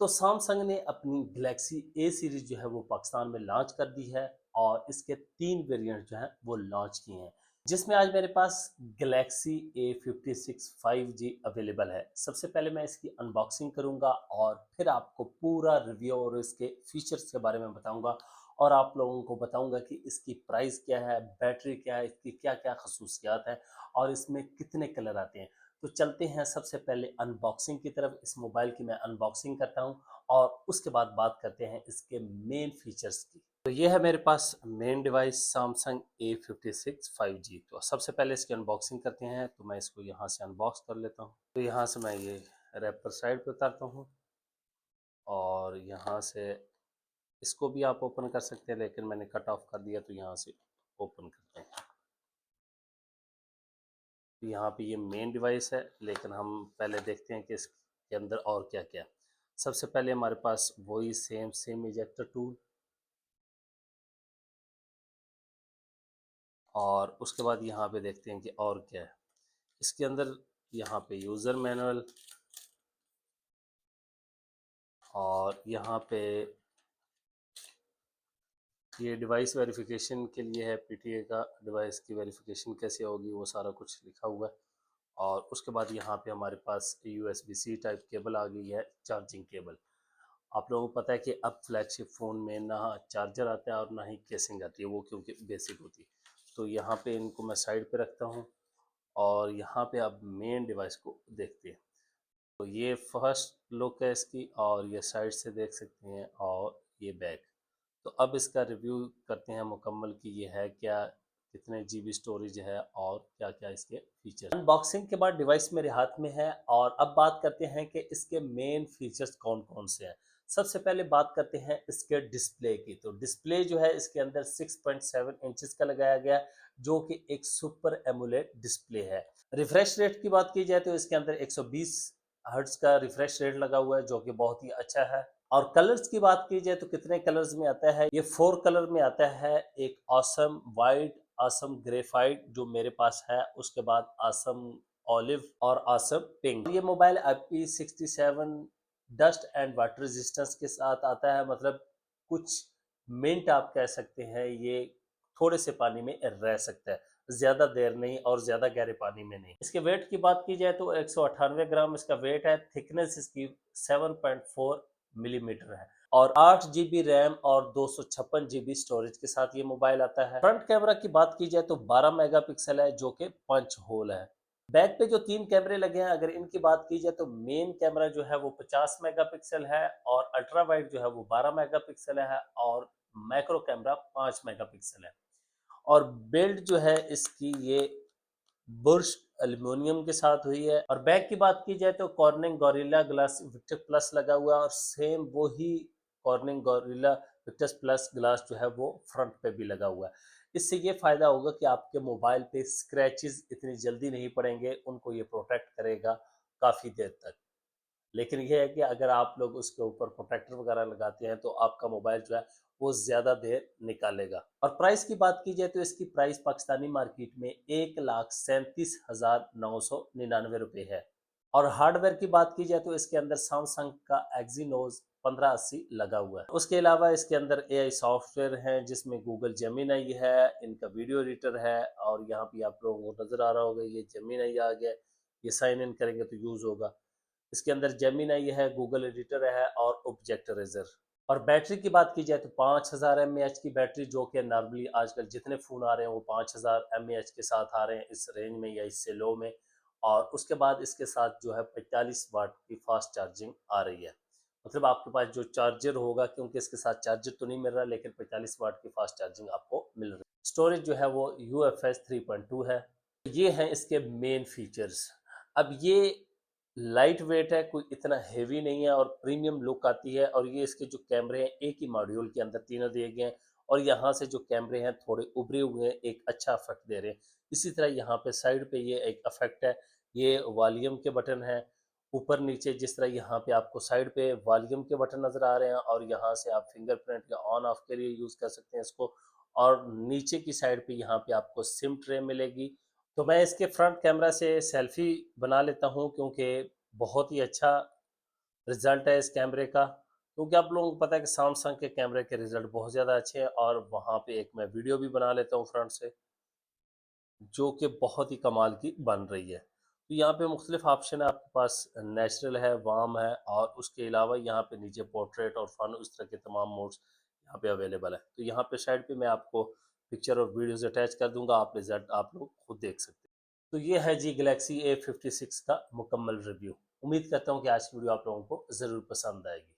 तो सैमसंग ने अपनी गैलेक्सी ए सीरीज जो है वो पाकिस्तान में लॉन्च कर दी है और इसके 3 वेरिएंट जो हैं वो लॉन्च किए हैं, जिसमें आज मेरे पास गैलेक्सी A56 5G अवेलेबल है। सबसे पहले मैं इसकी अनबॉक्सिंग करूंगा और फिर आपको पूरा रिव्यू और इसके फीचर्स के बारे में बताऊंगा और आप लोगों को बताऊंगा कि इसकी प्राइस क्या है, बैटरी क्या है, इसकी क्या क्या खसूसियात है और इसमें कितने कलर आते हैं। तो चलते हैं सबसे पहले अनबॉक्सिंग की तरफ। इस मोबाइल की मैं अनबॉक्सिंग करता हूं और उसके बाद बात करते हैं इसके मेन फीचर्स की। तो ये है मेरे पास main device Samsung A56 5G। तो सबसे पहले इसकी अनबॉक्सिंग करते हैं। तो मैं इसको यहाँ से अनबॉक्स कर लेता हूँ। तो यहाँ से मैं ये रैपर साइड पर उतारता हूँ और यहाँ से इसको भी आप ओपन कर सकते हैं, लेकिन मैंने कट ऑफ कर दिया तो यहाँ से ओपन करते हैं। यहाँ पे ये मेन डिवाइस है, लेकिन हम पहले देखते हैं कि इसके अंदर और क्या क्या है। सबसे पहले हमारे पास वही सेम सिम इजेक्टर टूल और उसके बाद यहाँ पे देखते हैं कि और क्या है इसके अंदर। यहाँ पे यूज़र मैनुअल और यहाँ पे ये डिवाइस वेरिफिकेशन के लिए है, PTA का डिवाइस की वेरिफिकेशन कैसे होगी वो सारा कुछ लिखा हुआ है। और उसके बाद यहाँ पे हमारे पास USB-C टाइप केबल आ गई है, चार्जिंग केबल। आप लोगों को पता है कि अब फ्लैगशिप फ़ोन में ना चार्जर आता है और ना ही केसिंग आती है, वो क्योंकि बेसिक होती है। तो यहाँ पे इनको मैं साइड पे रखता हूँ और यहाँ पे अब मेन डिवाइस को देखते हैं। तो ये फर्स्ट लुक है इसकी और ये साइड से देख सकते हैं और ये बैक। तो अब इसका रिव्यू करते हैं मुकम्मल कि ये है क्या, कितने GB स्टोरेज है और क्या क्या इसके फीचर्स। अनबॉक्सिंग के बाद डिवाइस मेरे हाथ में है और अब बात करते हैं कि इसके मेन फीचर्स कौन कौन से हैं। सबसे पहले बात करते हैं इसके डिस्प्ले की। तो डिस्प्ले जो है इसके अंदर 6.7 इंचेस का लगाया गया है, जो कि एक सुपर एमुलेट डिस्प्ले है। रिफ्रेश रेट की बात की जाए तो इसके अंदर 120 हर्ट्ज का रिफ्रेश रेट लगा हुआ है, जो कि बहुत ही अच्छा है। और कलर्स की बात की जाए तो कितने कलर्स में आता है, ये 4 कलर में आता है। एक ऑसम वाइट, ऑसम ग्रेफाइट जो मेरे पास है, उसके बाद ऑसम ऑलिव और ऑसम पिंक। ये mobile IP67 dust and water resistance के साथ आता है, मतलब कुछ मिनट आप कह सकते हैं ये थोड़े से पानी में रह सकता है, ज्यादा देर नहीं और ज्यादा गहरे पानी में नहीं। इसके वेट की बात की जाए तो 198 ग्राम इसका वेट है। थिकनेस इसकी 7.4 मिलीमीटर है और 8 GB रैम और 256 GB स्टोरेज के साथ ये मोबाइल आता है। फ्रंट कैमरा की बात की जाए तो 12 मेगापिक्सल है, जो कि पंच होल है। बैक पे जो 3 कैमरे लगे हैं, अगर इनकी बात की जाए तो मेन कैमरा जो है वो 50 मेगापिक्सल है और अल्ट्रा वाइड जो है वो 12 मेगापिक्सल है और मैक्रो कैमरा 5 मेगापिक्सल है। और बिल्ड जो है इसकी ये बुर्श एल्युमिनियम के साथ हुई है। और बैक की बात की जाए तो Corning Gorilla glass Victor plus लगा हुआ है और सेम वही Corning Gorilla Victus plus glass जो है वो फ्रंट पे भी लगा हुआ है। इससे ये फायदा होगा कि आपके मोबाइल पे स्क्रैचेस इतनी जल्दी नहीं पड़ेंगे, उनको ये प्रोटेक्ट करेगा काफ़ी देर तक। लेकिन ये है कि अगर आप लोग उसके ऊपर प्रोटेक्टर वगैरह लगाते हैं तो आपका मोबाइल जो है वो ज़्यादा देर निकालेगा। और प्राइस की बात की जाए तो इसकी प्राइस पाकिस्तानी मार्केट में 1,37,999 है। और हार्डवेयर की बात की जाए तो इसके अंदर सैमसंग का एक्जीनोस 1580 लगा हुआ है। उसके अलावा इसके अंदर AI सॉफ्टवेयर है, जिसमें गूगल जेमिनी है, इनका वीडियो एडिटर है और यहाँ पे आप लोगों को नज़र आ रहा होगा ये जेमिनी आ गया। ये साइन इन करेंगे तो यूज़ होगा। इसके अंदर जेमिनी है, गूगल एडिटर है और ऑब्जेक्ट रेजर। और बैटरी की बात की जाए तो 5000 mAh की बैटरी, जो कि नॉर्मली आजकल जितने फ़ोन आ रहे हैं वो 5000 mAh के साथ आ रहे हैं इस रेंज में या इससे लो में। और उसके बाद इसके साथ जो है 45 वाट की फास्ट चार्जिंग आ रही है। मतलब आपके पास जो चार्जर होगा, क्योंकि इसके साथ चार्जर तो नहीं मिल रहा, लेकिन 45 वाट की फास्ट चार्जिंग आपको मिल रही है। स्टोरेज जो है वो UFS 3.2 है। ये हैं इसके मेन फीचर्स। अब ये लाइट वेट है, कोई इतना हेवी नहीं है और प्रीमियम लुक आती है। और ये इसके जो कैमरे हैं एक ही मॉड्यूल के अंदर तीनों दिए गए हैं और यहाँ से जो कैमरे हैं थोड़े उभरे हुए हैं, एक अच्छा इफेक्ट दे रहे हैं। इसी तरह यहाँ पे साइड पे ये एक इफेक्ट है, ये वॉल्यूम के बटन है ऊपर नीचे। जिस तरह यहाँ पे आपको साइड पे वॉल्यूम के बटन नजर आ रहे हैं और यहाँ से आप फिंगरप्रिंट या ऑन ऑफ के लिए यूज कर सकते हैं इसको। और नीचे की साइड पे यहाँ पे आपको सिम ट्रे मिलेगी। तो मैं इसके फ्रंट कैमरा से सेल्फी बना लेता हूँ, क्योंकि बहुत ही अच्छा रिजल्ट है इस कैमरे का, क्योंकि आप लोगों को पता है कि सैमसंग के कैमरे के रिजल्ट बहुत ज़्यादा अच्छे हैं, और वहाँ पे एक मैं वीडियो भी बना लेता हूँ फ्रंट से, जो कि बहुत ही कमाल की बन रही है। तो यहाँ पे मुख्तलिफ ऑप्शन है आपके पास, नेचुरल है, वार्म है, और उसके अलावा यहाँ पे नीचे पोर्ट्रेट और फन उस तरह के तमाम मोड्स यहाँ पे अवेलेबल है। तो यहाँ पे साइड पे मैं आपको पिक्चर और वीडियोस अटैच कर दूंगा, आप रिजल्ट आप लोग खुद देख सकते हैं। तो ये है जी गैलेक्सी A56 का मुकम्मल रिव्यू। उम्मीद करता हूँ कि आज की वीडियो आप लोगों को ज़रूर पसंद आएगी।